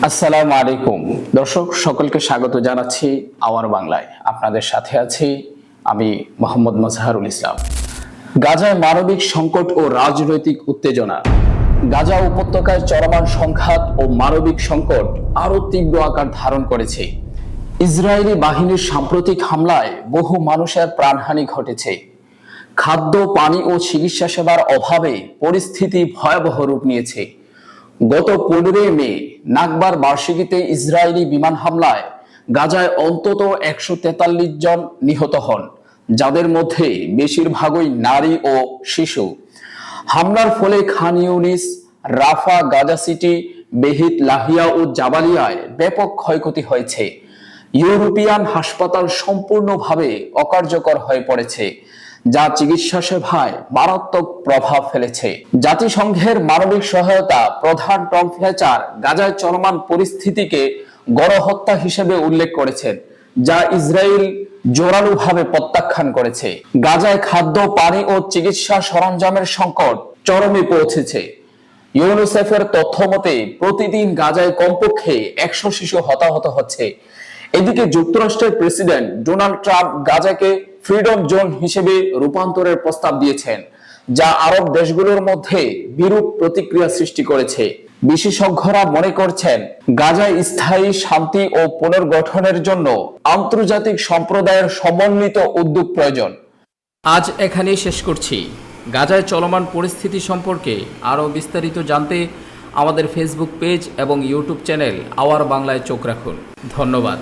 আসসালামু আলাইকুম দর্শক সকলকে স্বাগত জানাচ্ছি আওয়ার বাংলায়। আপনাদের সাথে আছি আমি মোহাম্মদ মাজহারুল ইসলাম। গাজায় মানবিক সংকট ও রাজনৈতিক উত্তেজনা। গাজা উপত্যকায় চলমান সংঘাত ও মানবিক সংকট আরো তীব্র আকার ধারণ করেছে। ইসরায়েলি বাহিনীর সাম্প্রতিক হামলায় বহু মানুষের প্রাণহানি ঘটেছে। খাদ্য, পানি ও চিকিৎসা সেবার অভাবে পরিস্থিতি ভয়াবহ রূপ নিয়েছে। গত 15 মে নাকবার বার্ষিকীতে ইসরায়েলি বিমান হামলায় গাজায় অন্তত 143 জন নিহত হন, যাদের মধ্যে বেশিরভাগই নারী ও শিশু। হামলার ফলে খান ইউনিস, রাফা, গাজা সিটি, বেহিত, লাহিয়া ও জাবালিয়ায় ব্যাপক ক্ষয়ক্ষতি হয়েছে। ইউরোপিয়ান হাসপাতাল সম্পূর্ণভাবে অকার্যকর হয়ে পড়েছে, যা চিকিৎসা সেবায় মারাত্মক প্রভাব ফেলেছে। জাতিসংঘের মানবিক সহায়তা প্রধান টম ফ্লেচার গাজায় চলমান পরিস্থিতিকে গণহত্যা হিসেবে উল্লেখ করেছেন, যা ইসরায়েল জোরালোভাবে প্রত্যাখ্যান করেছে। গাজায় খাদ্য, পানি ও চিকিৎসা সরঞ্জামের সংকট চরমে পৌঁছেছে। ইউনিসেফের তথ্য মতে প্রতিদিন গাজায় কমপক্ষে 100 শিশু হতাহত হচ্ছে। এদিকে যুক্তরাষ্ট্রের প্রেসিডেন্ট ডোনাল্ড ট্রাম্প গাজাকে ফ্রিডম জোন হিসেবে রূপান্তরের প্রস্তাব দিয়েছেন, যা আরব দেশগুলোর মধ্যে বিরূপ প্রতিক্রিয়া সৃষ্টি করেছে। বিশেষজ্ঞরা মনে করছেন গাজায় স্থায়ী শান্তি ও পুনর্গঠনের জন্য আন্তর্জাতিক সম্প্রদায়ের সমন্বিত উদ্যোগ প্রয়োজন। আজ এখানেই শেষ করছি। গাজায় চলমান পরিস্থিতি সম্পর্কে আরও বিস্তারিত জানতে আমাদের ফেসবুক পেজ এবং ইউটিউব চ্যানেল আওয়ার বাংলায় চোখ রাখুন। ধন্যবাদ।